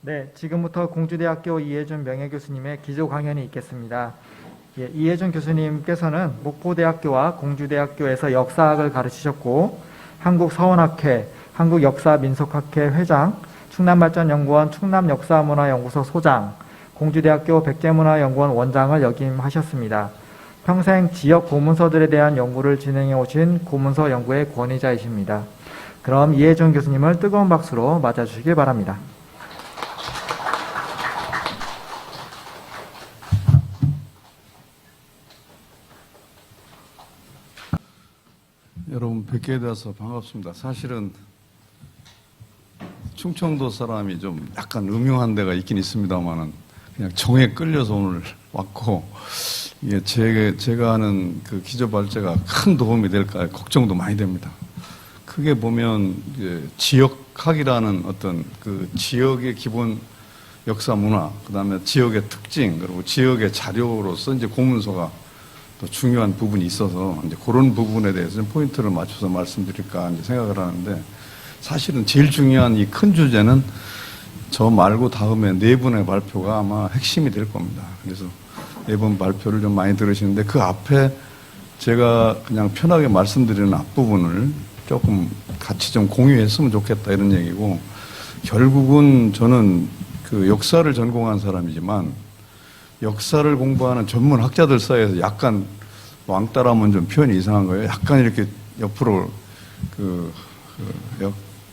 네, 지금부터 공주대학교 이해준 명예교수님의 기조 강연이 있겠습니다. 예, 이해준 교수님께서는 목포대학교와 공주대학교에서 역사학을 가르치셨고 한국서원학회, 한국역사민속학회 회장, 충남발전연구원 충남역사문화연구소 소장, 공주대학교 백제문화연구원 원장을 역임하셨습니다. 평생 지역 고문서들에 대한 연구를 진행해 오신 고문서 연구의 권위자이십니다. 그럼 이해준 교수님을 뜨거운 박수로 맞아주시길 바랍니다. 여러분 뵙게 돼서 반갑습니다. 사실은 충청도 사람이 좀 약간 음흉한 데가 있긴 있습니다만은 그냥 정에 끌려서 오늘 왔고, 이게 제가 하는 그 기조발제가 큰 도움이 될까 걱정도 많이 됩니다. 크게 보면 이제 지역학이라는 어떤 그 지역의 기본 역사 문화, 그다음에 지역의 특징, 그리고 지역의 자료로서 이제 고문서가 또 중요한 부분이 있어서 이제 그런 부분에 대해서 좀 포인트를 맞춰서 말씀드릴까 이제 생각을 하는데, 사실은 제일 중요한 이 큰 주제는 저 말고 다음에 네 분의 발표가 아마 핵심이 될 겁니다. 그래서 네 분 발표를 좀 많이 들으시는데 그 앞에 제가 그냥 편하게 말씀드리는 앞부분을 조금 같이 좀 공유했으면 좋겠다 이런 얘기고, 결국은 저는 그 역사를 전공한 사람이지만 역사를 공부하는 전문 학자들 사이에서 약간 왕따라면 좀 표현이 이상한 거예요. 약간 이렇게 옆으로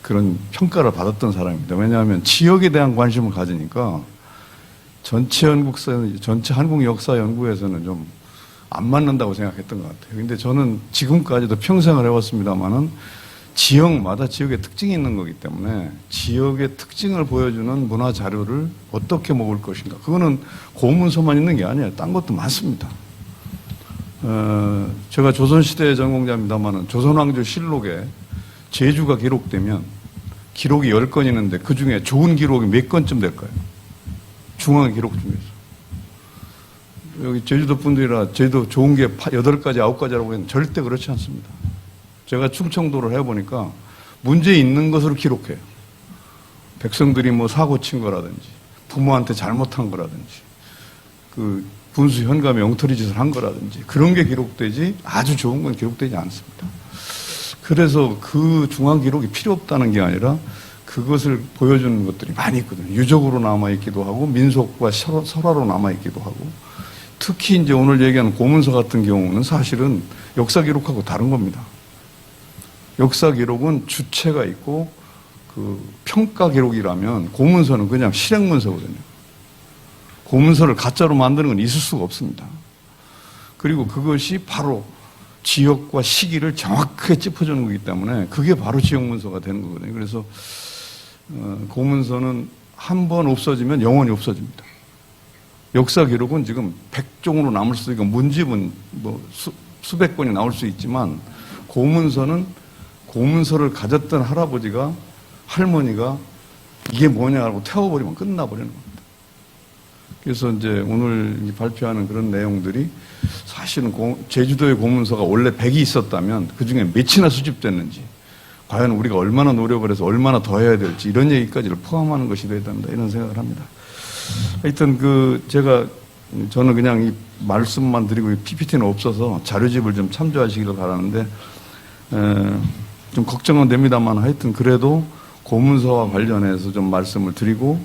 그런 평가를 받았던 사람입니다. 왜냐하면 지역에 대한 관심을 가지니까 전체 한국 역사 연구에서는 좀 안 맞는다고 생각했던 것 같아요. 근데 저는 지금까지도 평생을 해왔습니다만은 지역마다 지역의 특징이 있는 거기 때문에 지역의 특징을 보여주는 문화 자료를 어떻게 먹을 것인가. 그거는 고문서만 있는 게 아니에요. 딴 것도 많습니다. 제가 조선시대 전공자입니다만은 조선왕조 실록에 제주가 기록되면 기록이 10건 있는데 그 중에 좋은 기록이 몇 건쯤 될까요? 중앙 기록 중에서. 여기 제주도 분들이라 제주도 좋은 게 8가지, 9가지라고 했는데 절대 그렇지 않습니다. 제가 충청도를 해보니까 문제 있는 것으로 기록해요. 백성들이 뭐 사고 친 거라든지, 부모한테 잘못한 거라든지, 그 분수 현감에 엉터리 짓을 한 거라든지, 그런 게 기록되지 아주 좋은 건 기록되지 않습니다. 그래서 그 중앙 기록이 필요 없다는 게 아니라 그것을 보여주는 것들이 많이 있거든요. 유적으로 남아있기도 하고, 민속과 설화로 남아있기도 하고, 특히 이제 오늘 얘기하는 고문서 같은 경우는 사실은 역사 기록하고 다른 겁니다. 역사 기록은 주체가 있고 그 평가 기록이라면 고문서는 그냥 실행문서거든요. 고문서를 가짜로 만드는 건 있을 수가 없습니다. 그리고 그것이 바로 지역과 시기를 정확하게 짚어주는 거기 때문에 그게 바로 지역문서가 되는 거거든요. 그래서 고문서는 한 번 없어지면 영원히 없어집니다. 역사 기록은 지금 100종으로 남을 수도 있고 문집은 뭐 수백 권이 나올 수 있지만, 고문서는 고문서를 가졌던 할아버지가, 할머니가 이게 뭐냐 하고 태워버리면 끝나버리는 겁니다. 그래서 이제 오늘 발표하는 그런 내용들이 사실은 제주도의 고문서가 원래 100이 있었다면 그 중에 몇이나 수집됐는지, 과연 우리가 얼마나 노력을 해서 얼마나 더 해야 될지 이런 얘기까지를 포함하는 것이 돼야 된다 이런 생각을 합니다. 하여튼 저는 그냥 이 말씀만 드리고 PPT는 없어서 자료집을 좀 참조하시기를 바라는데, 좀 걱정은 됩니다만 하여튼 그래도 고문서와 관련해서 좀 말씀을 드리고,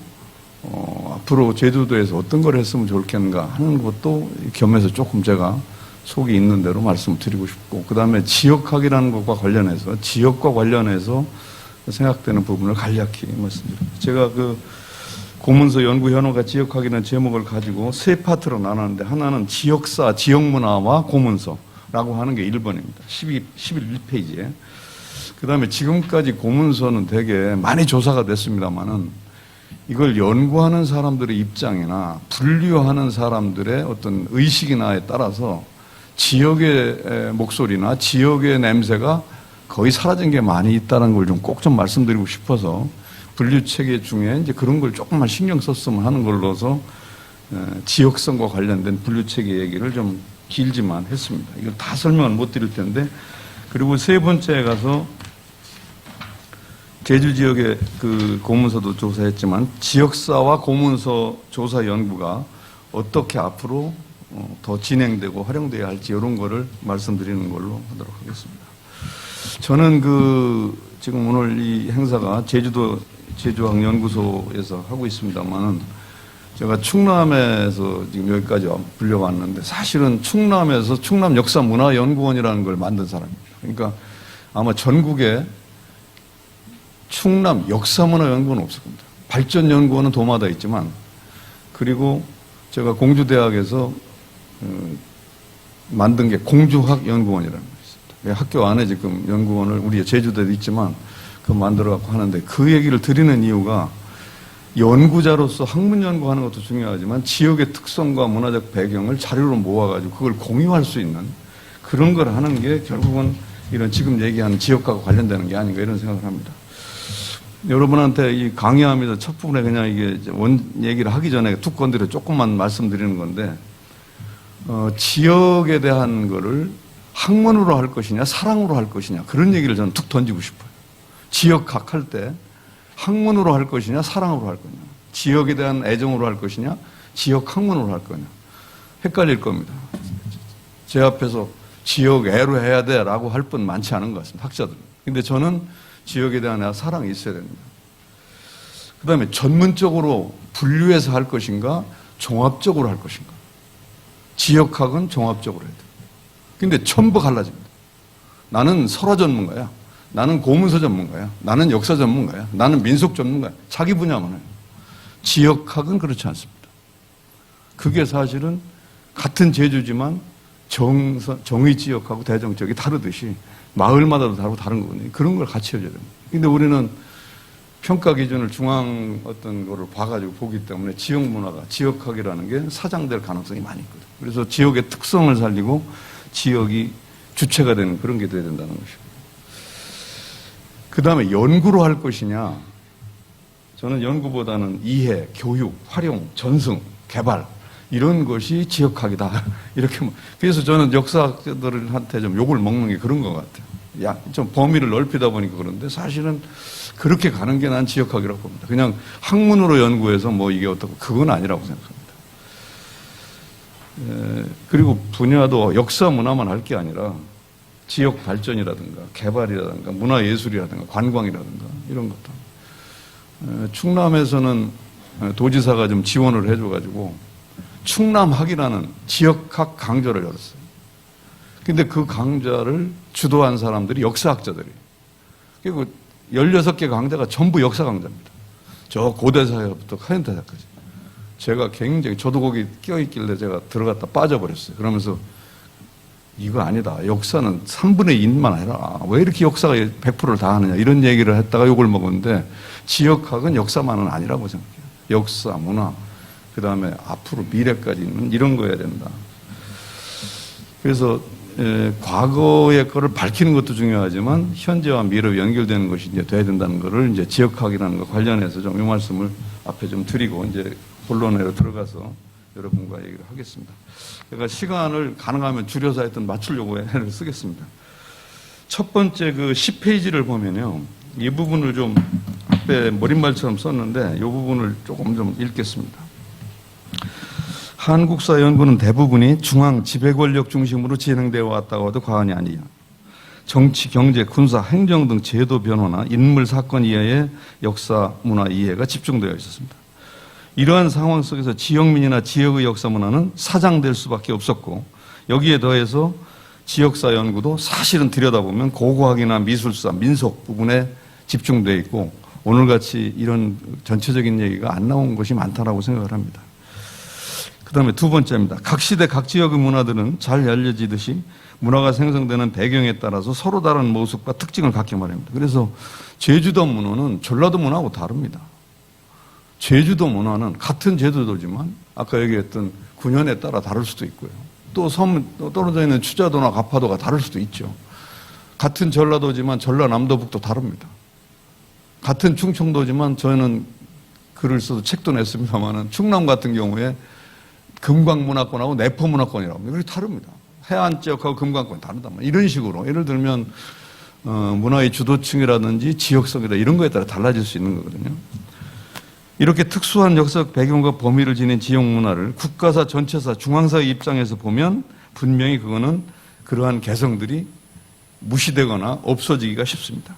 앞으로 제주도에서 어떤 걸 했으면 좋겠는가 하는 것도 겸해서 조금 제가 속이 있는 대로 말씀을 드리고 싶고, 그 다음에 지역학이라는 것과 관련해서, 지역과 관련해서 생각되는 부분을 간략히 말씀드립니다. 제가 고문서 연구 현호가 지역학이라는 제목을 가지고 세 파트로 나눴는데, 하나는 지역사, 지역문화와 고문서라고 하는 게 1번입니다. 11페이지에. 그 다음에 지금까지 고문서는 되게 많이 조사가 됐습니다만은 이걸 연구하는 사람들의 입장이나 분류하는 사람들의 어떤 의식이나에 따라서 지역의 목소리나 지역의 냄새가 거의 사라진 게 많이 있다는 걸 좀 꼭 좀 말씀드리고 싶어서 분류 체계 중에 이제 그런 걸 조금만 신경 썼으면 하는 걸로서 지역성과 관련된 분류 체계 얘기를 좀 길지만 했습니다. 이걸 다 설명을 못 드릴 텐데, 그리고 세 번째에 가서 제주 지역의 그 고문서도 조사했지만 지역사와 고문서 조사 연구가 어떻게 앞으로 더 진행되고 활용돼야 할지 이런 거를 말씀드리는 걸로 하도록 하겠습니다. 저는 지금 오늘 이 행사가 제주도 제주학연구소에서 하고 있습니다만은 제가 충남에서 지금 여기까지 불려왔는데 사실은 충남에서 충남 역사문화연구원이라는 걸 만든 사람입니다. 그러니까 아마 전국에 충남 역사문화연구원은 없을 겁니다. 발전연구원은 도마다 있지만 그리고 제가 공주대학에서 만든 게 공주학연구원이라는 게 있습니다. 학교 안에 지금 연구원을 우리 제주도에도 있지만 그거 만들어갖고 하는데 그 얘기를 드리는 이유가 연구자로서 학문 연구하는 것도 중요하지만 지역의 특성과 문화적 배경을 자료로 모아가지고 그걸 공유할 수 있는 그런 걸 하는 게 결국은 이런 지금 얘기하는 지역과 관련되는 게 아닌가 이런 생각을 합니다. 여러분한테 이 강의하면서 첫 부분에 그냥 이게 원 얘기를 하기 전에 툭 건드려 조금만 말씀드리는 건데, 지역에 대한 거를 학문으로 할 것이냐, 사랑으로 할 것이냐, 그런 얘기를 저는 툭 던지고 싶어요. 지역학 할 때 학문으로 할 것이냐, 사랑으로 할 거냐, 지역에 대한 애정으로 할 것이냐, 지역 학문으로 할 거냐, 헷갈릴 겁니다. 제 앞에서 지역 애로 해야 돼 라고 할 분 많지 않은 것 같습니다. 학자들은. 근데 저는 지역에 대한 사랑이 있어야 됩니다. 그 다음에 전문적으로 분류해서 할 것인가, 종합적으로 할 것인가. 지역학은 종합적으로 해야 돼요. 근데 전부 갈라집니다. 나는 설화 전문가야. 나는 고문서 전문가야. 나는 역사 전문가야. 나는 민속 전문가야. 자기 분야만 해요. 지역학은 그렇지 않습니다. 그게 사실은 같은 제주지만 정의 지역하고 대정 지역이 다르듯이 마을마다도 다르고 다른 거거든요. 그런 걸 같이 해줘야 됩니다. 근데 우리는 평가 기준을 중앙 어떤 거를 봐가지고 보기 때문에 지역 문화가, 지역학이라는 게 사장될 가능성이 많이 있거든요. 그래서 지역의 특성을 살리고 지역이 주체가 되는 그런 게 돼야 된다는 것이고. 그 다음에 연구로 할 것이냐. 저는 연구보다는 이해, 교육, 활용, 전승, 개발 이런 것이 지역학이다. 이렇게. 그래서 저는 역사학자들한테 좀 욕을 먹는 게 그런 것 같아요. 좀 범위를 넓히다 보니까 그런데 사실은 그렇게 가는 게 난 지역학이라고 봅니다. 그냥 학문으로 연구해서 뭐 이게 어떻고 그건 아니라고 생각합니다. 그리고 분야도 역사 문화만 할 게 아니라 지역 발전이라든가 개발이라든가 문화예술이라든가 관광이라든가 이런 것도. 충남에서는 도지사가 좀 지원을 해줘가지고 충남학이라는 지역학 강좌를 열었어요. 근데 그 강좌를 주도한 사람들이 역사학자들이에요. 그리고 16개 강좌가 전부 역사 강좌입니다. 저 고대사회부터 현대사까지. 제가 굉장히, 저도 거기 껴있길래 제가 들어갔다 빠져버렸어요. 그러면서 이거 아니다. 역사는 3분의 2만 해라. 왜 이렇게 역사가 100%를 다 하느냐. 이런 얘기를 했다가 욕을 먹었는데 지역학은 역사만은 아니라고 생각해요. 역사, 문화, 그 다음에 앞으로 미래까지 있는 이런 거 해야 된다. 그래서 과거의 거를 밝히는 것도 중요하지만 현재와 미래로 연결되는 것이 이제 돼야 된다는 거를 이제 지역학이라는 거 관련해서 좀 이 말씀을 앞에 좀 드리고 이제 본론으로 들어가서 여러분과 얘기를 하겠습니다. 제가 시간을 가능하면 줄여서 하여튼 맞추려고 애를 쓰겠습니다. 첫 번째 그 10페이지를 보면요. 이 부분을 좀 앞에 머릿말처럼 썼는데 이 부분을 조금 좀 읽겠습니다. 한국사 연구는 대부분이 중앙 지배권력 중심으로 진행되어 왔다고 해도 과언이 아니야. 정치, 경제, 군사, 행정 등 제도 변화나 인물, 사건 이하의 역사, 문화 이해가 집중되어 있었습니다. 이러한 상황 속에서 지역민이나 지역의 역사 문화는 사장될 수밖에 없었고 여기에 더해서 지역사 연구도 사실은 들여다보면 고고학이나 미술사, 민속 부분에 집중되어 있고 오늘같이 이런 전체적인 얘기가 안 나온 것이 많다라고 생각을 합니다. 그 다음에 두 번째입니다. 각 시대 각 지역의 문화들은 잘 알려지듯이 문화가 생성되는 배경에 따라서 서로 다른 모습과 특징을 갖게 마련입니다. 그래서 제주도 문화는 전라도 문화하고 다릅니다. 제주도 문화는 같은 제주도지만 아까 얘기했던 군현에 따라 다를 수도 있고요. 또 섬 떨어져 있는 추자도나 가파도가 다를 수도 있죠. 같은 전라도지만 전라남도북도 다릅니다. 같은 충청도지만 저는 글을 써도 책도 냈습니다만 충남 같은 경우에 금강문화권하고 내포문화권이라고 합니다. 그게 다릅니다. 해안 지역하고 금강권이 다르단 말이에요. 이런 식으로 예를 들면 문화의 주도층이라든지 지역성이다 이런 거에 따라 달라질 수 있는 거거든요. 이렇게 특수한 역사적 배경과 범위를 지닌 지역 문화를 국가사, 전체사, 중앙사의 입장에서 보면 분명히 그거는 그러한 개성들이 무시되거나 없어지기가 쉽습니다.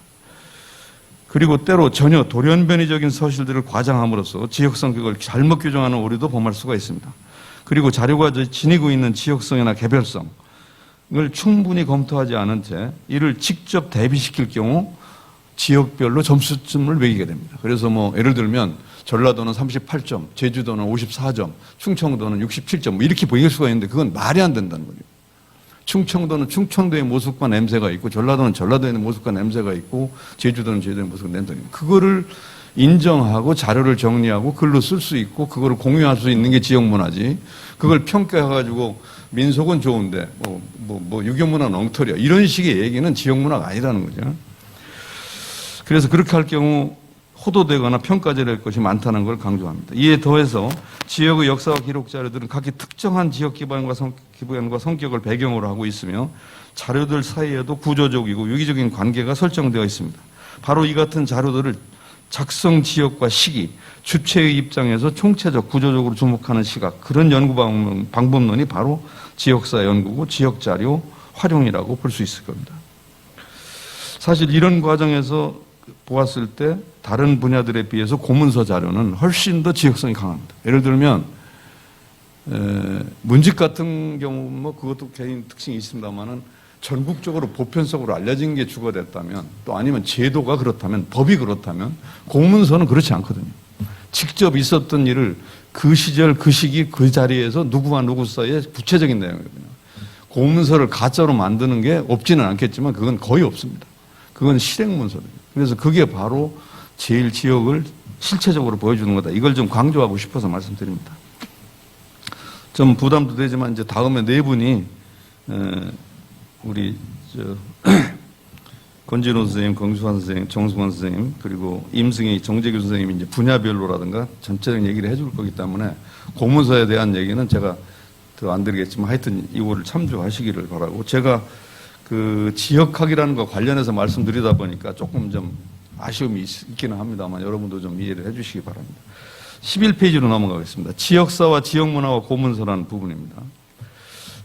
그리고 때로 전혀 돌연변이적인 서실들을 과장함으로써 지역 성격을 잘못 규정하는 오류도 범할 수가 있습니다. 그리고 자료가 지니고 있는 지역성이나 개별성을 충분히 검토하지 않은 채 이를 직접 대비시킬 경우 지역별로 점수점을 매기게 됩니다. 그래서 뭐 예를 들면 전라도는 38점, 제주도는 54점, 충청도는 67점 뭐 이렇게 보일 수가 있는데 그건 말이 안 된다는 거죠. 충청도는 충청도의 모습과 냄새가 있고 전라도는 전라도의 모습과 냄새가 있고 제주도는 제주도의 모습과 냄새가 있고 그거를 인정하고 자료를 정리하고 글로 쓸 수 있고 그거를 공유할 수 있는 게 지역문화지 그걸 평가해가지고 민속은 좋은데 유교문화는 엉터리야 이런 식의 얘기는 지역문화가 아니라는 거죠. 그래서 그렇게 할 경우 호도되거나 평가절할 것이 많다는 걸 강조합니다. 이에 더해서 지역의 역사와 기록 자료들은 각기 특정한 지역 기반과 성격을 배경으로 하고 있으며 자료들 사이에도 구조적이고 유기적인 관계가 설정되어 있습니다. 바로 이 같은 자료들을 작성 지역과 시기, 주체의 입장에서 총체적 구조적으로 주목하는 시각 그런 연구 방법론이 바로 지역사 연구고 지역자료 활용이라고 볼 수 있을 겁니다. 사실 이런 과정에서 보았을 때 다른 분야들에 비해서 고문서 자료는 훨씬 더 지역성이 강합니다. 예를 들면 문집 같은 경우 뭐 그것도 개인 특징이 있습니다만은 전국적으로 보편적으로 알려진 게 주거됐다면 또 아니면 제도가 그렇다면 법이 그렇다면 고문서는 그렇지 않거든요. 직접 있었던 일을 그 시절 그 시기 그 자리에서 누구와 누구 사이에 구체적인 내용이거든요. 고문서를 가짜로 만드는 게 없지는 않겠지만 그건 거의 없습니다. 그건 실행문서입니다. 그래서 그게 바로 제일 지역을 실체적으로 보여주는 거다. 이걸 좀 강조하고 싶어서 말씀드립니다. 좀 부담도 되지만 이제 다음에 네 분이 우리 권진호 선생님, 권수환 선생님, 정승환 선생님 그리고 임승희, 정재규 선생님이 이제 분야별로라든가 전체적인 얘기를 해줄 거기 때문에 고문서에 대한 얘기는 제가 더 안 드리겠지만 하여튼 이거를 참조하시기를 바라고 제가 그 지역학이라는 거 관련해서 말씀드리다 보니까 조금 좀 아쉬움이 있기는 합니다만 여러분도 좀 이해를 해 주시기 바랍니다. 11페이지로 넘어가겠습니다. 지역사와 지역문화와 고문서라는 부분입니다.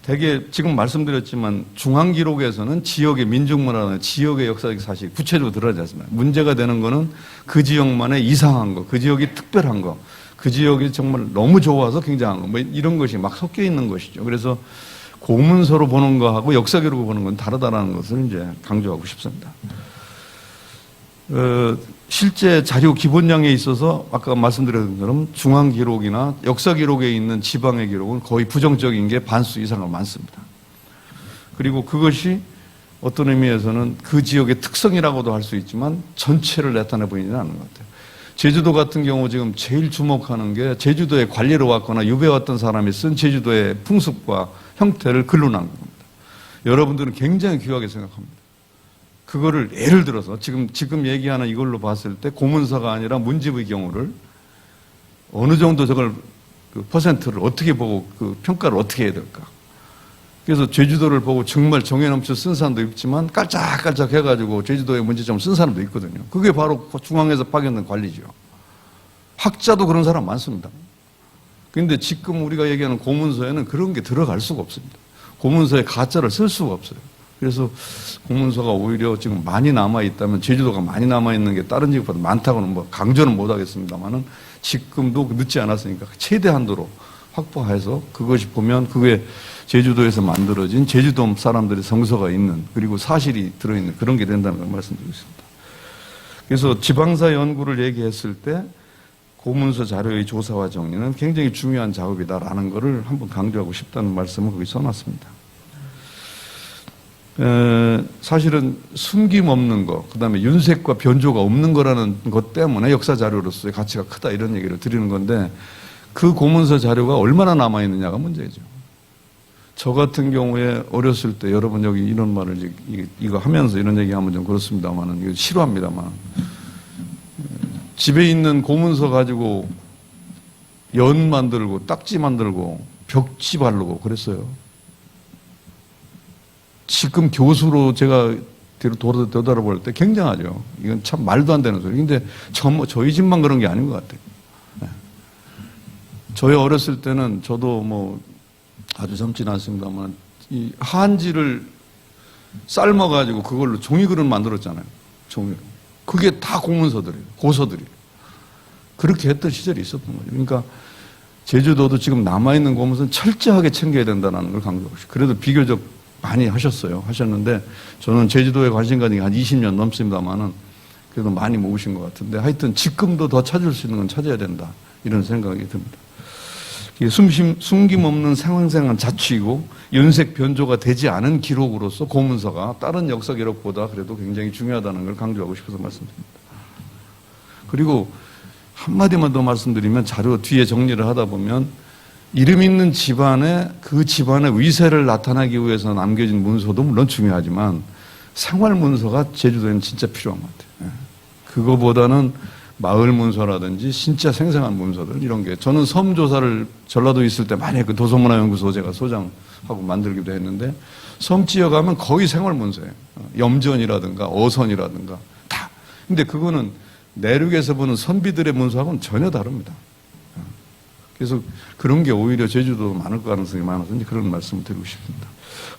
대개 지금 말씀드렸지만 중앙기록에서는 지역의 민족문화나 지역의 역사적 사실이 구체적으로 드러나지 않습니다. 문제가 되는 거는 그 지역만의 이상한 거, 그 지역이 특별한 거, 그 지역이 정말 너무 좋아서 굉장한 거, 뭐 이런 것이 막 섞여 있는 것이죠. 그래서 고문서로 보는 거하고 역사기록으로 보는 건 다르다는 것을 이제 강조하고 싶습니다. 실제 자료 기본량에 있어서 아까 말씀드렸던 것처럼 중앙기록이나 역사기록에 있는 지방의 기록은 거의 부정적인 게 반수 이상을 많습니다. 그리고 그것이 어떤 의미에서는 그 지역의 특성이라고도 할 수 있지만 전체를 나타내 보이지는 않는 것 같아요. 제주도 같은 경우 지금 제일 주목하는 게 제주도에 관리로 왔거나 유배 왔던 사람이 쓴 제주도의 풍습과 형태를 글로 남깁니다. 여러분들은 굉장히 귀하게 생각합니다. 그거를 예를 들어서 지금 얘기하는 이걸로 봤을 때 고문서가 아니라 문집의 경우를 어느 정도 저걸 그 퍼센트를 어떻게 보고 그 평가를 어떻게 해야 될까. 그래서 제주도를 보고 정말 정에 넘쳐 쓴 사람도 있지만 깔짝깔짝 해가지고 제주도의 문제점을 쓴 사람도 있거든요. 그게 바로 중앙에서 파견된 관리죠. 학자도 그런 사람 많습니다. 그런데 지금 우리가 얘기하는 고문서에는 그런 게 들어갈 수가 없습니다. 고문서에 가짜를 쓸 수가 없어요. 그래서 고문서가 오히려 지금 많이 남아있다면 제주도가 많이 남아있는 게 다른 지역보다 많다고는 뭐 강조는 못하겠습니다만은 지금도 늦지 않았으니까 최대한도로 확보해서 그것이 보면 그게 제주도에서 만들어진 제주도 사람들의 성서가 있는 그리고 사실이 들어있는 그런 게 된다는 걸 말씀드리겠습니다. 그래서 지방사 연구를 얘기했을 때 고문서 자료의 조사와 정리는 굉장히 중요한 작업이다라는 것을 한번 강조하고 싶다는 말씀을 거기 써놨습니다. 사실은 숨김없는 거, 그 다음에 윤색과 변조가 없는 거라는 것 때문에 역사 자료로서의 가치가 크다 이런 얘기를 드리는 건데 그 고문서 자료가 얼마나 남아있느냐가 문제죠. 저 같은 경우에 어렸을 때 여러분 여기 이런 말을 이거 하면서 이런 얘기하면 좀 그렇습니다만은 이거 싫어합니다만 집에 있는 고문서 가지고 연 만들고 딱지 만들고 벽지 바르고 그랬어요. 지금 교수로 제가 뒤로 되돌아볼 때 굉장하죠. 이건 참 말도 안 되는 소리. 근데 저희 집만 그런 게 아닌 것 같아요. 네. 저희 어렸을 때는 저도 뭐 아주 젊진 않습니다만 이 한지를 삶아가지고 그걸로 종이그릇 만들었잖아요. 종이. 그게 다 공문서들이에요. 고서들이에요. 그렇게 했던 시절이 있었던 거죠. 그러니까 제주도도 지금 남아있는 고문서는 철저하게 챙겨야 된다는 걸 강조하고 싶어요. 그래도 비교적 많이 하셨는데 저는 제주도에 관심 가진 게 한 20년 넘습니다만은 그래도 많이 모으신 것 같은데 하여튼 지금도 더 찾을 수 있는 건 찾아야 된다. 이런 생각이 듭니다. 이게 숨김없는 생생한 자취이고 윤색 변조가 되지 않은 기록으로서 고문서가 다른 역사 기록보다 그래도 굉장히 중요하다는 걸 강조하고 싶어서 말씀드립니다. 그리고 한마디만 더 말씀드리면 자료 뒤에 정리를 하다 보면 이름 있는 집안에 그 집안의 위세를 나타내기 위해서 남겨진 문서도 물론 중요하지만 생활 문서가 제주도에는 진짜 필요한 것 같아요. 그거보다는 마을 문서라든지 진짜 생생한 문서들 이런 게 저는 섬 조사를 전라도에 있을 때 많이 그 도서문화연구소 제가 소장하고 만들기도 했는데 섬 지역 가면 거의 생활 문서예요. 염전이라든가 어선이라든가 다. 근데 그거는 내륙에서 보는 선비들의 문서하고는 전혀 다릅니다. 그래서 그런 게 오히려 제주도 많을 가능성이 많아서 이제 그런 말씀을 드리고 싶습니다.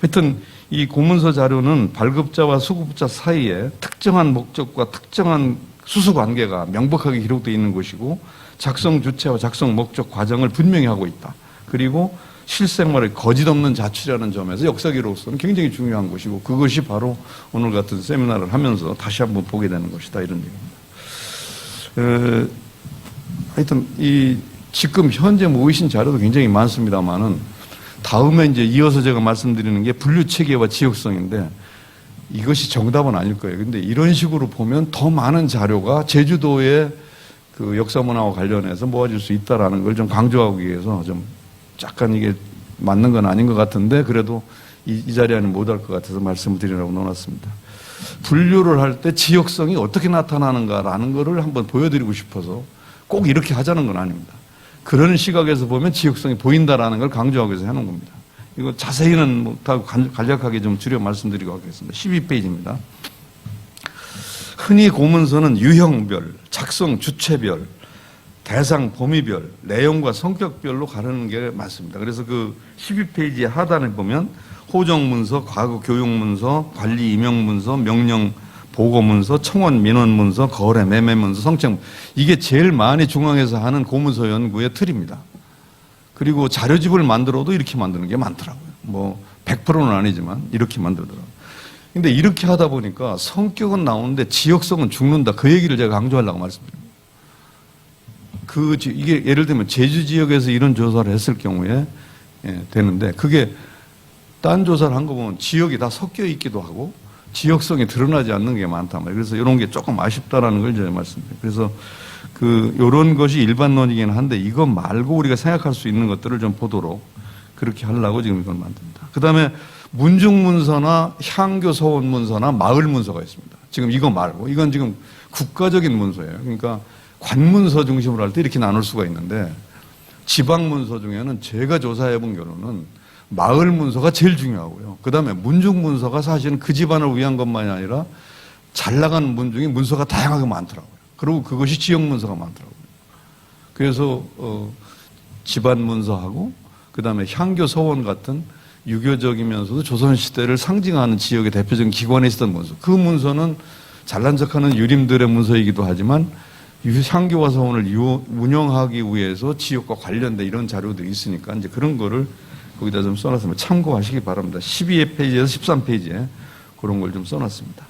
하여튼 이 고문서 자료는 발급자와 수급자 사이에 특정한 목적과 특정한 수수 관계가 명백하게 기록되어 있는 것이고 작성 주체와 작성 목적 과정을 분명히 하고 있다. 그리고 실생활에 거짓 없는 자취라는 점에서 역사 기록으로서는 굉장히 중요한 것이고 그것이 바로 오늘 같은 세미나를 하면서 다시 한번 보게 되는 것이다. 이런 얘기입니다. 하여튼 지금 현재 모이신 자료도 굉장히 많습니다만은 다음에 이제 이어서 제가 말씀드리는 게 분류 체계와 지역성인데 이것이 정답은 아닐 거예요. 근데 이런 식으로 보면 더 많은 자료가 제주도의 그 역사 문화와 관련해서 모아질 수 있다라는 걸 좀 강조하기 위해서 좀 약간 이게 맞는 건 아닌 것 같은데 그래도 이 자리에는 못 할 것 같아서 말씀을 드리려고 넣어놨습니다. 분류를 할 때 지역성이 어떻게 나타나는가라는 거를 한번 보여드리고 싶어서 꼭 이렇게 하자는 건 아닙니다. 그런 시각에서 보면 지역성이 보인다라는 걸 강조하기 위해서 해놓은 겁니다. 이거 자세히는 뭐 다 간략하게 좀 줄여 말씀드리고 하겠습니다. 12페이지입니다. 흔히 고문서는 유형별, 작성 주체별, 대상 범위별, 내용과 성격별로 가르는 게 맞습니다. 그래서 그 12페이지 하단에 보면 호정문서, 과거 교육문서, 관리 임명문서, 명령 보고문서, 청원 민원문서, 거래 매매문서, 성청 이게 제일 많이 중앙에서 하는 고문서 연구의 틀입니다. 그리고 자료집을 만들어도 이렇게 만드는 게 많더라고요. 뭐 100%는 아니지만 이렇게 만들더라고요. 근데 이렇게 하다 보니까 성격은 나오는데 지역성은 죽는다. 그 얘기를 제가 강조하려고 말씀드립니다. 이게 예를 들면 제주 지역에서 이런 조사를 했을 경우에 되는데 그게 딴 조사를 한 거 보면 지역이 다 섞여 있기도 하고 지역성이 드러나지 않는 게 많단 말이에요. 그래서 이런 게 조금 아쉽다라는 걸 제가 말씀드려요. 그래서 요런 것이 일반론이긴 한데 이것 말고 우리가 생각할 수 있는 것들을 좀 보도록 그렇게 하려고 지금 이걸 만듭니다. 그 다음에 문중문서나 향교 서원문서나 마을문서가 있습니다. 지금 이거 말고 이건 지금 국가적인 문서예요. 그러니까 관문서 중심으로 할 때 이렇게 나눌 수가 있는데 지방문서 중에는 제가 조사해 본 결론은 마을문서가 제일 중요하고요. 그 다음에 문중문서가 사실은 그 집안을 위한 것만이 아니라 잘 나가는 문 중에 문서가 다양하게 많더라고요. 그리고 그것이 지역문서가 많더라고요. 그래서 집안문서하고 그 다음에 향교 서원 같은 유교적이면서도 조선시대를 상징하는 지역의 대표적인 기관에 있었던 문서. 그 문서는 잘난 척하는 유림들의 문서이기도 하지만 향교와 서원을 운영하기 위해서 지역과 관련된 이런 자료들이 있으니까 이제 그런 거를 거기다 좀 써놨으면 참고하시기 바랍니다. 12페이지에서 13페이지에 그런 걸 좀 써놨습니다.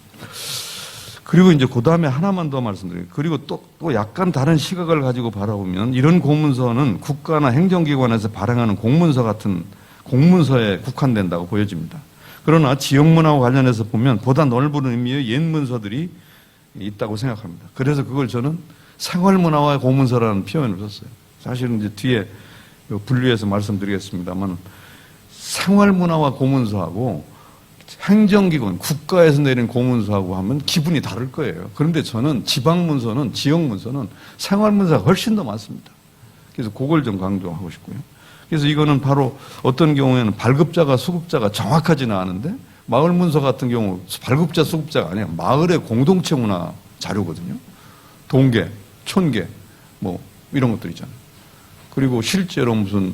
그리고 이제 그 다음에 하나만 더 말씀드려요. 그리고 또 약간 다른 시각을 가지고 바라보면 이런 공문서는 국가나 행정기관에서 발행하는 공문서 같은 공문서에 국한된다고 보여집니다. 그러나 지역문화와 관련해서 보면 보다 넓은 의미의 옛 문서들이 있다고 생각합니다. 그래서 그걸 저는 생활문화와 공문서라는 표현을 썼어요. 사실은 이제 뒤에 분류해서 말씀드리겠습니다만 생활문화와 공문서하고 행정기관, 국가에서 내린 공문서하고 하면 기분이 다를 거예요. 그런데 저는 지방문서는, 지역문서는 생활문서가 훨씬 더 많습니다. 그래서 그걸 좀 강조하고 싶고요. 그래서 이거는 바로 어떤 경우에는 발급자가 수급자가 정확하지는 않은데 마을 문서 같은 경우 발급자, 수급자가 아니에요. 마을의 공동체 문화 자료거든요. 동계, 촌계, 뭐 이런 것들 있잖아요. 그리고 실제로 무슨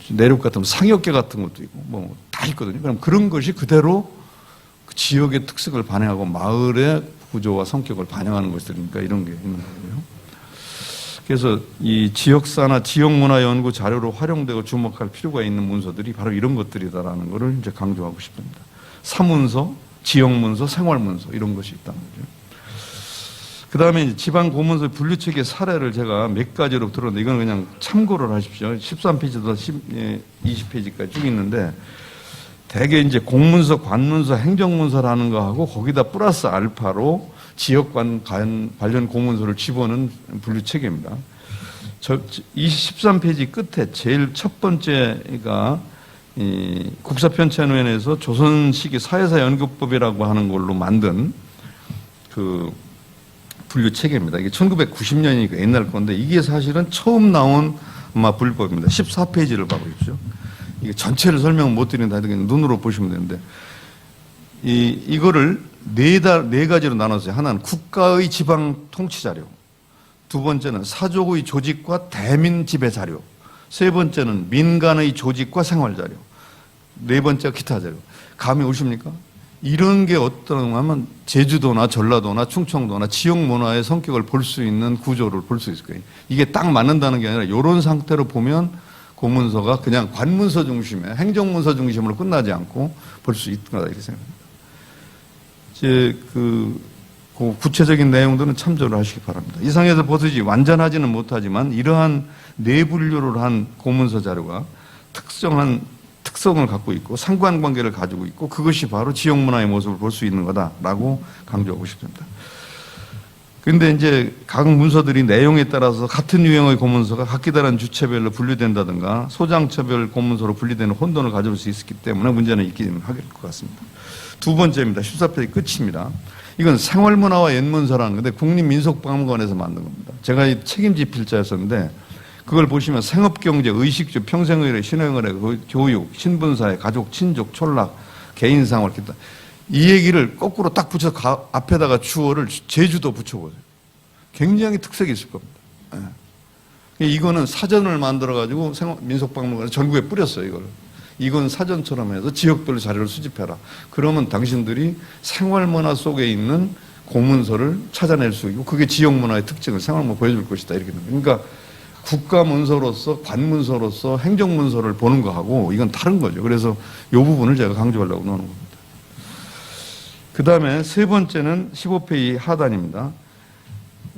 내륙 같은 상역계 같은 것도 있고 뭐 다 있거든요. 그럼 그런 것이 그대로 그 지역의 특색을 반영하고 마을의 구조와 성격을 반영하는 것들이니까 이런 게 있는 거고요. 그래서 이 지역사나 지역문화 연구 자료로 활용되고 주목할 필요가 있는 문서들이 바로 이런 것들이다라는 것을 이제 강조하고 싶습니다. 사문서, 지역문서, 생활문서 이런 것이 있다는 거죠. 그 다음에 지방 고문서 분류체계 사례를 제가 몇 가지로 들었는데 이건 그냥 참고를 하십시오. 13페이지부터 20페이지까지 쭉 있는데 대개 이제 공문서, 관문서, 행정문서라는 거하고 거기다 플러스 알파로 지역 관련 공문서를 집어넣은 분류체계입니다. 13페이지 끝에 제일 첫 번째가 이 국사편찬위원회에서 조선시기 사회사 연구법이라고 하는 걸로 만든 그 분류 체계입니다. 이게 1990년이니까 옛날 건데 이게 사실은 처음 나온 아마 분류법입니다. 14페이지를 봐보십시오. 이게 전체를 설명 못 드린다. 눈으로 보시면 되는데 이거를 네 가지로 나눴어요. 하나는 국가의 지방 통치 자료, 두 번째는 사족의 조직과 대민 지배 자료, 세 번째는 민간의 조직과 생활 자료, 네 번째가 기타 자료. 감이 오십니까? 이런 게 어떤 하면 제주도나 전라도나 충청도나 지역 문화의 성격을 볼 수 있는 구조를 볼 수 있을 거예요. 이게 딱 맞는다는 게 아니라 이런 상태로 보면 고문서가 그냥 관문서 중심의 행정문서 중심으로 끝나지 않고 볼 수 있다 이렇게 생각합니다. 이제 그 구체적인 내용들은 참조를 하시기 바랍니다. 이상에서 보듯이 완전하지는 못하지만 이러한 내분류를 한 고문서 자료가 특정한 특성을 갖고 있고 상관관계를 가지고 있고 그것이 바로 지역문화의 모습을 볼 수 있는 거다라고 강조하고 싶습니다. 그런데 이제 각 문서들이 내용에 따라서 같은 유형의 고문서가 각기 다른 주체별로 분류된다든가 소장처별 고문서로 분리되는 혼돈을 가져올 수 있기 때문에 문제는 있기는 하길 것 같습니다. 두 번째입니다. 14페이지 끝입니다. 이건 생활문화와 옛문서라는 건데 국립민속박물관에서 만든 겁니다. 제가 이 책임지 필자였었는데 그걸 보시면 생업경제, 의식주, 평생의례, 신앙의례, 교육, 신분사회, 가족, 친족, 촌락, 개인생활, 기타. 이 얘기를 거꾸로 딱 붙여서 앞에다가 주어를 제주도 붙여보세요. 굉장히 특색이 있을 겁니다. 예. 이거는 사전을 만들어가지고 민속박물관에 전국에 뿌렸어요, 이걸. 이건 사전처럼 해서 지역별로 자료를 수집해라. 그러면 당신들이 생활문화 속에 있는 고문서를 찾아낼 수 있고 그게 지역문화의 특징을 생활문화 보여줄 것이다. 이렇게 됩니다. 그러니까 국가문서로서 관문서로서 행정문서를 보는 거하고 이건 다른 거죠. 그래서 이 부분을 제가 강조하려고 노는 겁니다. 그 다음에 세 번째는 15페이지 하단입니다.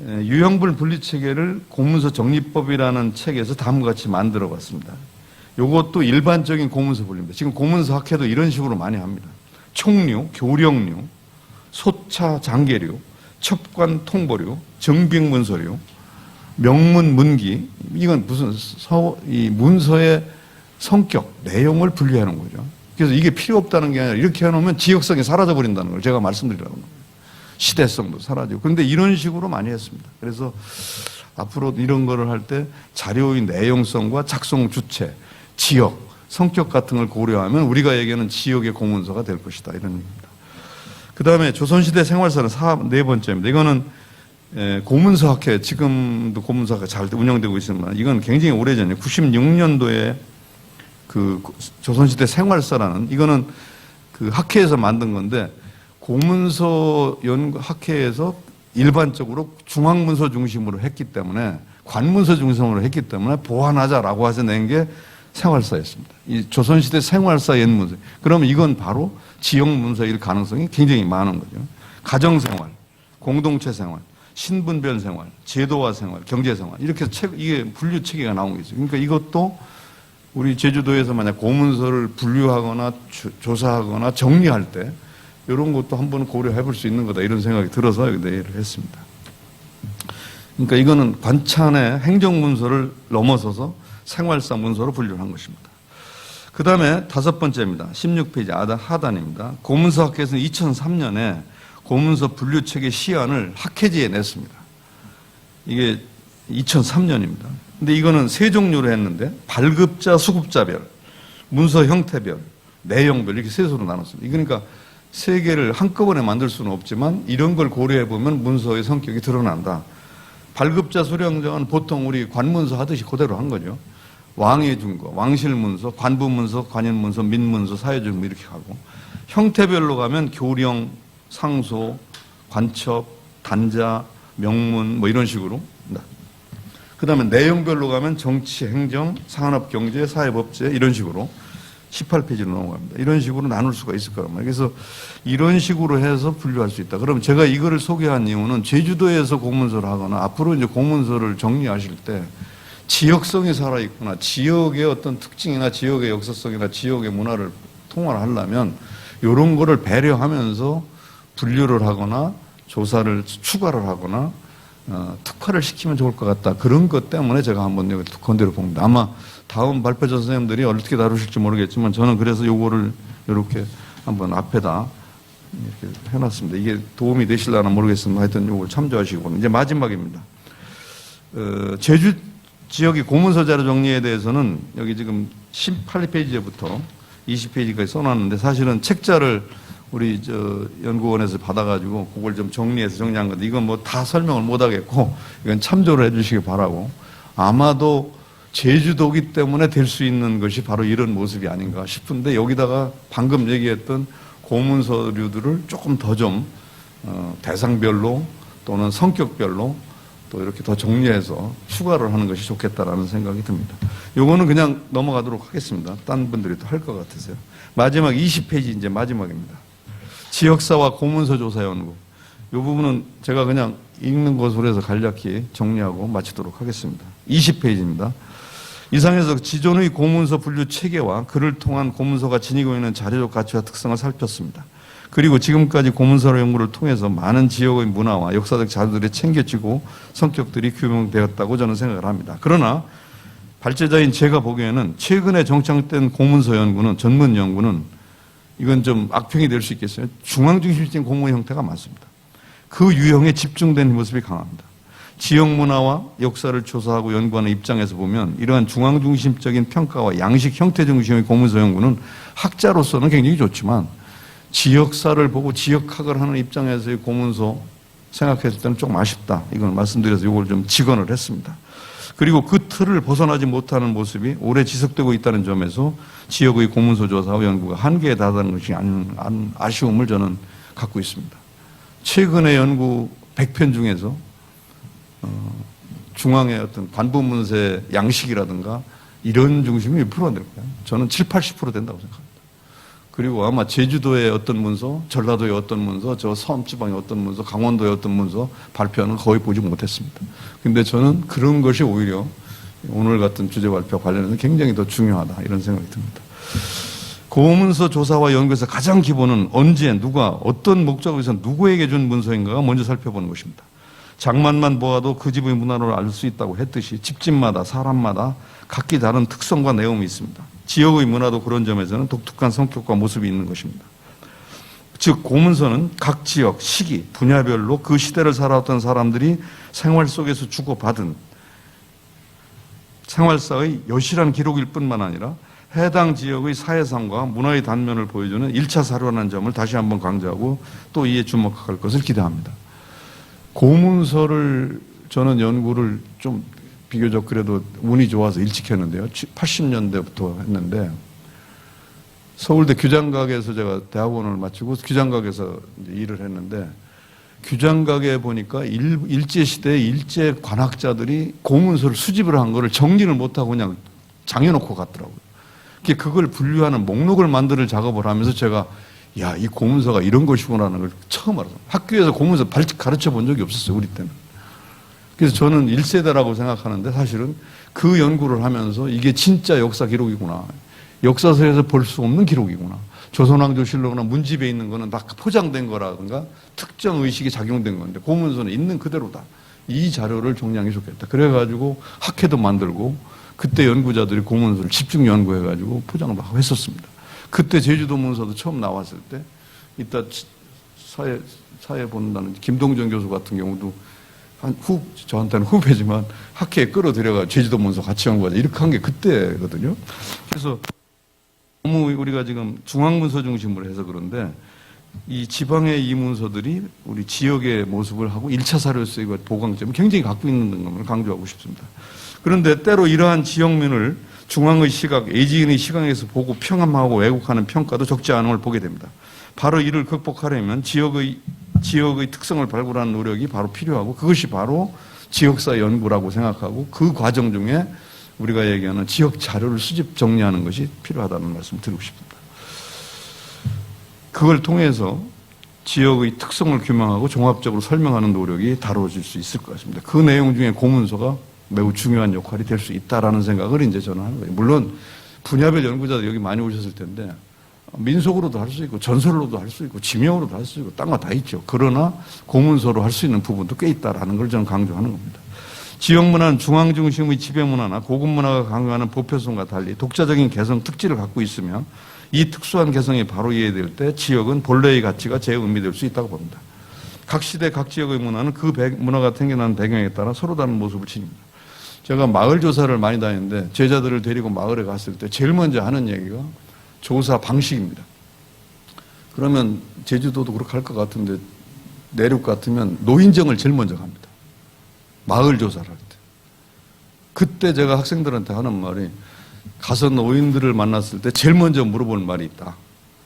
유형별 분류체계를 공문서 정리법이라는 책에서 다음과 같이 만들어 봤습니다. 이것도 일반적인 공문서 분류입니다. 지금 공문서 학회도 이런 식으로 많이 합니다. 총류, 교령류, 소차 장계류, 첩관 통보류, 정빙문서류, 명문 문기, 이건 무슨 이 문서의 성격, 내용을 분류하는 거죠. 그래서 이게 필요 없다는 게 아니라 이렇게 해놓으면 지역성이 사라져버린다는 걸 제가 말씀드리려고 합니다. 시대성도 사라지고. 그런데 이런 식으로 많이 했습니다. 그래서 앞으로 이런 거를 할 때 자료의 내용성과 작성 주체, 지역, 성격 같은 걸 고려하면 우리가 얘기하는 지역의 공문서가 될 것이다. 이런 얘기입니다. 그 다음에 조선시대 생활사는 네 번째입니다. 이거는 고문서 학회, 지금도 고문서 학회 잘 운영되고 있지만 이건 굉장히 오래전이에요. 96년도에 그 조선시대 생활사라는 이거는 그 학회에서 만든 건데 고문서 연구 학회에서 일반적으로 중앙문서 중심으로 했기 때문에 관문서 중심으로 했기 때문에 보완하자라고 해서 낸 게 생활사였습니다. 이 조선시대 생활사 옛문서. 그러면 이건 바로 지역문서일 가능성이 굉장히 많은 거죠. 가정생활, 공동체 생활, 신분별 생활, 제도화 생활, 경제생활 이렇게 이게 분류 체계가 나온 게 있어요. 그러니까 이것도 우리 제주도에서 만약 고문서를 분류하거나 조사하거나 정리할 때 이런 것도 한번 고려해 볼 수 있는 거다 이런 생각이 들어서 내를 했습니다. 그러니까 이거는 관찬의 행정문서를 넘어서서 생활사 문서로 분류를 한 것입니다. 그 다음에 다섯 번째입니다. 16페이지 하단입니다. 고문서 학회에서는 2003년에 고문서 분류체계 시안을 학회지에 냈습니다. 이게 2003년입니다. 근데 이거는 세 종류로 했는데 발급자, 수급자별, 문서 형태별, 내용별 이렇게 셋으로 나눴습니다. 그러니까 세 개를 한꺼번에 만들 수는 없지만 이런 걸 고려해 보면 문서의 성격이 드러난다. 발급자 수령장은 보통 우리 관문서 하듯이 그대로 한 거죠. 왕이 준 거, 왕실문서, 관부문서, 관현문서, 민문서, 사회주문 이렇게 가고, 형태별로 가면 교령, 상소, 관첩, 단자, 명문 뭐 이런 식으로. 그 다음에 내용별로 가면 정치, 행정, 산업, 경제, 사회법제 이런 식으로 18페이지로 넘어갑니다. 이런 식으로 나눌 수가 있을 거란 말이에요. 그래서 이런 식으로 해서 분류할 수 있다. 그럼 제가 이거를 소개한 이유는 제주도에서 공문서를 하거나 앞으로 이제 공문서를 정리하실 때 지역성이 살아있구나, 지역의 어떤 특징이나 지역의 역사성이나 지역의 문화를 통화를 하려면 이런 거를 배려하면서 분류를 하거나 조사를 추가를 하거나 특화를 시키면 좋을 것 같다. 그런 것 때문에 제가 한번 여기 건드려 봅니다. 아마 다음 발표자 선생님들이 어떻게 다루실지 모르겠지만 저는 그래서 요거를 이렇게 한번 앞에다 이렇게 해놨습니다. 이게 도움이 되실려나 모르겠지만 하여튼 요걸 참조하시고 이제 마지막입니다. 제주 지역의 고문서 자료 정리에 대해서는 여기 지금 18페이지부터 20페이지까지 써놨는데 사실은 책자를 우리 연구원에서 받아가지고 그걸 좀 정리해서 정리한 건데 이건 뭐 다 설명을 못 하겠고 이건 참조를 해주시기 바라고 아마도 제주도기 때문에 될 수 있는 것이 바로 이런 모습이 아닌가 싶은데 여기다가 방금 얘기했던 고문서류들을 조금 더 좀 대상별로 또는 성격별로 또 이렇게 더 정리해서 추가를 하는 것이 좋겠다라는 생각이 듭니다. 요거는 그냥 넘어가도록 하겠습니다. 딴 분들이 또 할 것 같아서요. 마지막 20페이지 이제 마지막입니다. 지역사와 고문서 조사 연구. 이 부분은 제가 그냥 읽는 것으로 해서 간략히 정리하고 마치도록 하겠습니다. 20페이지입니다. 이상에서 지존의 고문서 분류 체계와 그를 통한 고문서가 지니고 있는 자료적 가치와 특성을 살폈습니다. 그리고 지금까지 고문서 연구를 통해서 많은 지역의 문화와 역사적 자료들이 챙겨지고 성격들이 규명되었다고 저는 생각을 합니다. 그러나 발제자인 제가 보기에는 최근에 정착된 고문서 연구는 전문 연구는 이건 좀 악평이 될 수 있겠어요. 중앙중심적인 공문 형태가 많습니다. 그 유형에 집중된 모습이 강합니다. 지역 문화와 역사를 조사하고 연구하는 입장에서 보면 이러한 중앙중심적인 평가와 양식 형태 중심의 고문서 연구는 학자로서는 굉장히 좋지만 지역사를 보고 지역학을 하는 입장에서의 고문서 생각했을 때는 좀 아쉽다. 이걸 말씀드려서 이걸 좀 직언을 했습니다. 그리고 그 틀을 벗어나지 못하는 모습이 오래 지속되고 있다는 점에서 지역의 고문서 조사와 연구가 한계에 달하는 것이 아쉬움을 저는 갖고 있습니다. 최근의 연구 100편 중에서 중앙의 어떤 관부문서의 양식이라든가 이런 중심이 1%가 될 거예요. 저는 7, 80% 된다고 생각합니다. 그리고 아마 제주도의 어떤 문서, 전라도의 어떤 문서, 저 섬지방의 어떤 문서, 강원도의 어떤 문서 발표는 거의 보지 못했습니다. 근데 저는 그런 것이 오히려 오늘 같은 주제 발표 관련해서 굉장히 더 중요하다 이런 생각이 듭니다. 고문서 조사와 연구에서 가장 기본은 언제, 누가, 어떤 목적을 위해서 누구에게 준 문서인가가 먼저 살펴보는 것입니다. 장만만 보아도 그 집의 문화를 알 수 있다고 했듯이 집집마다 사람마다 각기 다른 특성과 내용이 있습니다. 지역의 문화도 그런 점에서는 독특한 성격과 모습이 있는 것입니다. 즉 고문서는 각 지역, 시기, 분야별로 그 시대를 살아왔던 사람들이 생활 속에서 주고받은 생활사의 여실한 기록일 뿐만 아니라 해당 지역의 사회상과 문화의 단면을 보여주는 1차 사료라는 점을 다시 한번 강조하고 또 이에 주목할 것을 기대합니다. 고문서를 저는 연구를 좀 비교적 그래도 운이 좋아서 일찍 했는데요. 80년대부터 했는데 서울대 규장각에서 제가 대학원을 마치고 규장각에서 이제 일을 했는데 규장각에 보니까 일제시대의 일제 관학자들이 고문서를 수집을 한 거를 정리를 못하고 그냥 장해놓고 갔더라고요. 그걸 분류하는 목록을 만드는 작업을 하면서 제가 야, 이 고문서가 이런 것이구나라는 걸 처음 알았어요. 학교에서 고문서 가르쳐 본 적이 없었어요, 우리 때는. 그래서 저는 1세대라고 생각하는데 사실은 그 연구를 하면서 이게 진짜 역사 기록이구나. 역사서에서 볼 수 없는 기록이구나. 조선왕조실록이나 문집에 있는 거는 다 포장된 거라든가 특정 의식이 작용된 건데 고문서는 있는 그대로다. 이 자료를 정리하는 게 좋겠다. 그래가지고 학회도 만들고 그때 연구자들이 고문서를 집중 연구해가지고 포장도 하고 했었습니다. 그때 제주도 문서도 처음 나왔을 때 이따 사회 본다는 김동정 교수 같은 경우도 저한테는 후배지만 학회에 끌어들여가 제주도 문서 같이 연구하자 이렇게 한 게 그때거든요. 그래서 너무 우리가 지금 중앙문서 중심으로 해서 그런데 이 지방의 이 문서들이 우리 지역의 모습을 하고 1차 사료서의 보강점을 굉장히 갖고 있는 것을 강조하고 싶습니다. 그런데 때로 이러한 지역면을 중앙의 시각, 애지인의 시각에서 보고 평함하고 왜곡하는 평가도 적지 않은 걸 보게 됩니다. 바로 이를 극복하려면 지역의 특성을 발굴하는 노력이 바로 필요하고 그것이 바로 지역사 연구라고 생각하고 그 과정 중에 우리가 얘기하는 지역 자료를 수집 정리하는 것이 필요하다는 말씀을 드리고 싶습니다. 그걸 통해서 지역의 특성을 규명하고 종합적으로 설명하는 노력이 다뤄질 수 있을 것 같습니다. 그 내용 중에 고문서가 매우 중요한 역할이 될 수 있다라는 생각을 이제 저는 하는 거예요. 물론 분야별 연구자들 여기 많이 오셨을 텐데 민속으로도 할 수 있고 전설로도 할 수 있고 지명으로도 할 수 있고 딴 거 다 있죠. 그러나 고문서로 할 수 있는 부분도 꽤 있다라는 걸 저는 강조하는 겁니다. 지역문화는 중앙 중심의 지배문화나 고급문화가 강조하는 보편성과 달리 독자적인 개성 특질을 갖고 있으며 이 특수한 개성이 바로 이해될 때 지역은 본래의 가치가 재의미될 수 있다고 봅니다. 각 시대 각 지역의 문화는 그 문화가 생겨난 배경에 따라 서로 다른 모습을 지닙니다. 제가 마을 조사를 많이 다녔는데 제자들을 데리고 마을에 갔을 때 제일 먼저 하는 얘기가 조사 방식입니다. 그러면 제주도도 그렇게 할 것 같은데 내륙 같으면 노인정을 제일 먼저 갑니다. 마을 조사를 할 때. 그때 제가 학생들한테 하는 말이 가서 노인들을 만났을 때 제일 먼저 물어볼 말이 있다.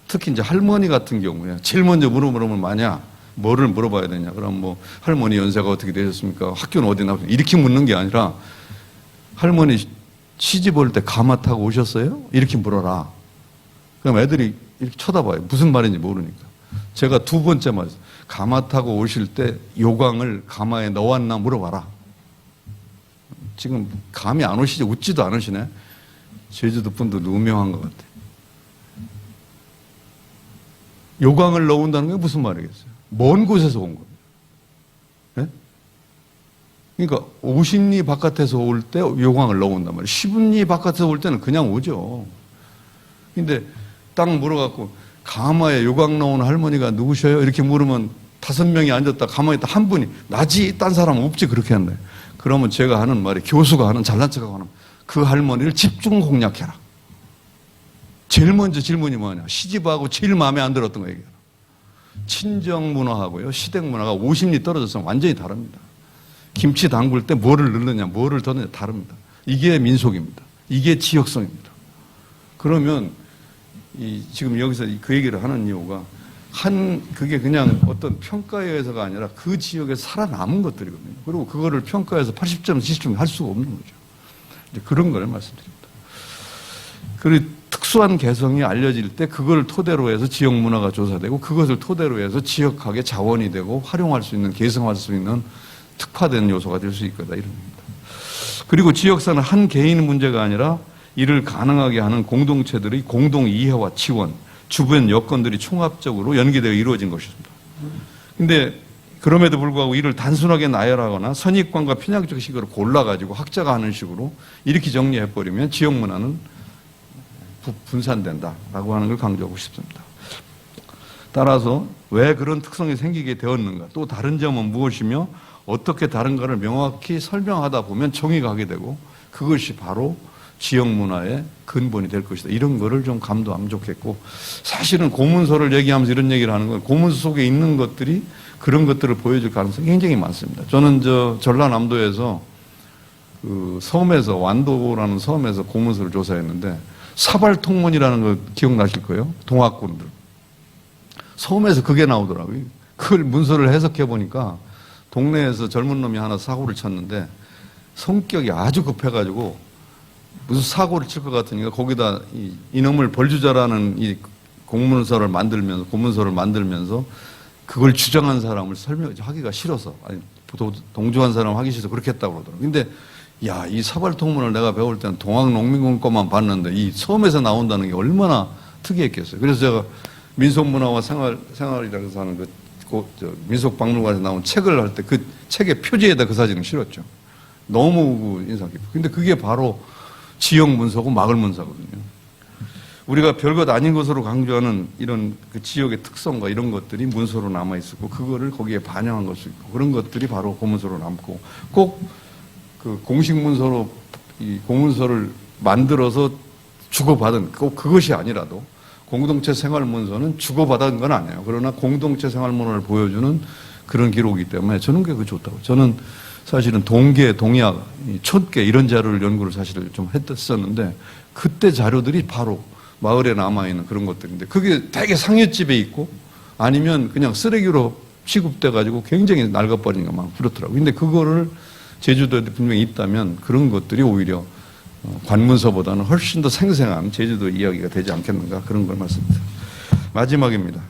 특히 이제 할머니 같은 경우에 제일 먼저 물어보면 뭐냐? 뭐를 물어봐야 되냐? 그럼 뭐 할머니 연세가 어떻게 되셨습니까? 학교는 어디 나오셨습니까? 이렇게 묻는 게 아니라 할머니 시집 올 때 가마 타고 오셨어요? 이렇게 물어라. 그럼 애들이 이렇게 쳐다봐요. 무슨 말인지 모르니까. 제가 두 번째 말, 가마 타고 오실 때 요강을 가마에 넣었나 물어봐라. 지금 감이 안 오시지 웃지도 않으시네. 제주도 분들 유명한 것 같아. 요강을 넣은다는 게 무슨 말이겠어요? 먼 곳에서 온 겁니다. 네? 그러니까 50리 바깥에서 올 때 요강을 넣은단 말이에요. 10리 바깥에서 올 때는 그냥 오죠. 근데 딱 물어갖고 가마에 요강 넣은 할머니가 누구셔요? 이렇게 물으면 5명이 앉았다 가만히 있다 한 분이 나지 딴 사람은 없지 그렇게 한다. 그러면 제가 하는 말이 교수가 하는 잘난 척하고 하는 그 할머니를 집중 공략해라. 제일 먼저 질문이 뭐냐? 시집하고 제일 마음에 안 들었던 거 얘기해라. 친정 문화하고요 시댁 문화가 50리 떨어져서 완전히 다릅니다. 김치 담글 때 뭐를 넣느냐 뭐를 더 넣느냐 다릅니다. 이게 민속입니다. 이게 지역성입니다. 그러면 지금 여기서 그 얘기를 하는 이유가 그게 그냥 어떤 평가에 의해서가 아니라 그 지역에 살아남은 것들이거든요. 그리고 그거를 평가해서 80점, 70점 할 수가 없는 거죠. 이제 그런 걸 말씀드립니다. 그리고 특수한 개성이 알려질 때 그걸 토대로 해서 지역 문화가 조사되고 그것을 토대로 해서 지역학의 자원이 되고 활용할 수 있는, 개성할 수 있는 특화된 요소가 될 수 있거다 이런 겁니다. 그리고 지역사는 한 개인 문제가 아니라 이를 가능하게 하는 공동체들의 공동 이해와 지원, 주변 여건들이 총합적으로 연계되어 이루어진 것입니다. 근데 그럼에도 불구하고 이를 단순하게 나열하거나 선입관과 편향적 식으로 골라가지고 학자가 하는 식으로 이렇게 정리해버리면 지역 문화는 분산된다라고 하는 걸 강조하고 싶습니다. 따라서 왜 그런 특성이 생기게 되었는가, 또 다른 점은 무엇이며 어떻게 다른가를 명확히 설명하다 보면 정의가 하게 되고 그것이 바로 지역 문화의 근본이 될 것이다. 이런 거를 좀 감도하면 좋겠고, 사실은 고문서를 얘기하면서 이런 얘기를 하는 건 고문서 속에 있는 것들이 그런 것들을 보여줄 가능성이 굉장히 많습니다. 저는 전라남도에서 그 섬에서 완도라는 섬에서 고문서를 조사했는데 사발통문이라는 거 기억나실 거예요. 동학군들. 섬에서 그게 나오더라고요. 그걸 문서를 해석해 보니까 동네에서 젊은 놈이 하나 사고를 쳤는데 성격이 아주 급해가지고 무슨 사고를 칠 것 같으니까 거기다 이놈을 벌주자라는 이 공문서를 만들면서 그걸 주장한 사람을 설명하기가 싫어서, 아니 동조한 사람 하기 싫어서 그렇게 했다고 그러더라고요. 근데 야, 이 사발통문을 내가 배울 때는 동학농민군 것만 봤는데 이 섬에서 나온다는 게 얼마나 특이했겠어요. 그래서 제가 민속문화와 생활이라고 해서 하는 민속박물관에서 나온 책을 할 때 그 책의 표지에다 그 사진을 실었죠. 너무 인상 깊고. 근데 그게 바로 지역 문서고 마을 문서거든요. 우리가 별것 아닌 것으로 강조하는 이런 그 지역의 특성과 이런 것들이 문서로 남아 있었고, 그거를 거기에 반영한 것도 있고, 그런 것들이 바로 고문서로 남고, 꼭 그 공식 문서로 이 고문서를 만들어서 주고받은 꼭 그것이 아니라도 공동체 생활 문서는 주고받은 건 아니에요. 그러나 공동체 생활 문화를 보여주는 그런 기록이기 때문에 저는 그게 좋다고. 저는 사실은 동계, 동약, 촌계 이런 자료를 연구를 사실 좀 했었는데 그때 자료들이 바로 마을에 남아있는 그런 것들인데 그게 되게 상여집에 있고 아니면 그냥 쓰레기로 취급돼가지고 굉장히 낡아버린 것만 그렇더라고요. 근데 그거를 제주도에 분명히 있다면 그런 것들이 오히려 관문서보다는 훨씬 더 생생한 제주도 이야기가 되지 않겠는가 그런 걸 말씀드립니다. 마지막입니다.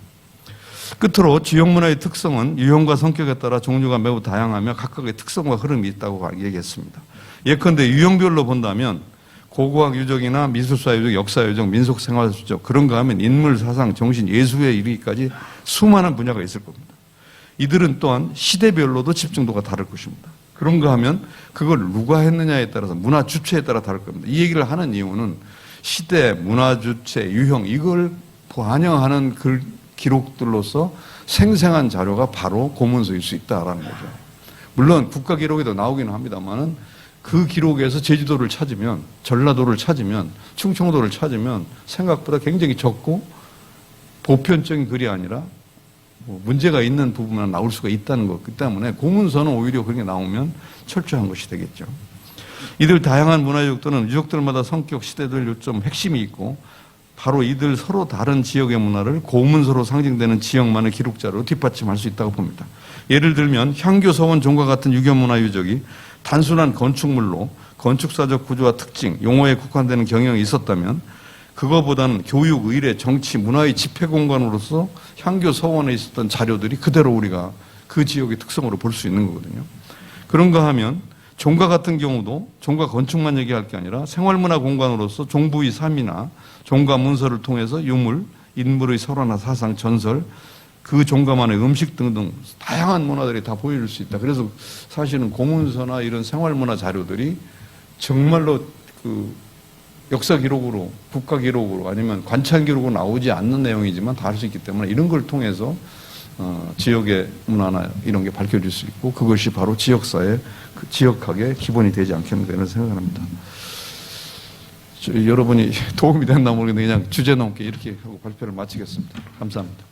끝으로 지역 문화의 특성은 유형과 성격에 따라 종류가 매우 다양하며 각각의 특성과 흐름이 있다고 얘기했습니다. 예컨대 유형별로 본다면 고고학 유적이나 미술사 유적, 역사 유적, 민속 생활 유적 그런가 하면 인물, 사상, 정신, 예술에 이르기까지 수많은 분야가 있을 겁니다. 이들은 또한 시대별로도 집중도가 다를 것입니다. 그런가 하면 그걸 누가 했느냐에 따라서 문화 주체에 따라 다를 겁니다. 이 얘기를 하는 이유는 시대, 문화 주체, 유형 이걸 반영하는 기록들로서 생생한 자료가 바로 고문서일 수 있다라는 거죠. 물론 국가 기록에도 나오기는 합니다만은 그 기록에서 제주도를 찾으면 전라도를 찾으면 충청도를 찾으면 생각보다 굉장히 적고 보편적인 글이 아니라 문제가 있는 부분만 나올 수가 있다는 것 때문에 고문서는 오히려 그런 게 나오면 철저한 것이 되겠죠. 이들 다양한 문화 유적들은 유적들마다 성격, 시대들 요점 핵심이 있고 바로 이들 서로 다른 지역의 문화를 고문서로 상징되는 지역만의 기록자로 뒷받침할 수 있다고 봅니다. 예를 들면 향교, 서원, 종과 같은 유교문화 유적이 단순한 건축물로 건축사적 구조와 특징, 용어에 국한되는 경향이 있었다면 그거보다는 교육, 의례, 정치, 문화의 집회 공간으로서 향교, 서원에 있었던 자료들이 그대로 우리가 그 지역의 특성으로 볼 수 있는 거거든요. 그런가 하면 종가 같은 경우도 종가 건축만 얘기할 게 아니라 생활문화 공간으로서 종부의 삶이나 종가 문서를 통해서 유물, 인물의 설화나 사상, 전설, 그 종가만의 음식 등등 다양한 문화들이 다 보여줄 수 있다. 그래서 사실은 고문서나 이런 생활문화 자료들이 정말로 그 역사 기록으로, 국가 기록으로 아니면 관찰 기록으로 나오지 않는 내용이지만 다 할 수 있기 때문에 이런 걸 통해서 지역의 문화나 이런 게 밝혀질 수 있고 그것이 바로 지역사의 그 지역학의 기본이 되지 않겠는가 이런 생각을 합니다. 여러분이 도움이 됐나 모르겠는데 그냥 주제 넘게 이렇게 하고 발표를 마치겠습니다. 감사합니다.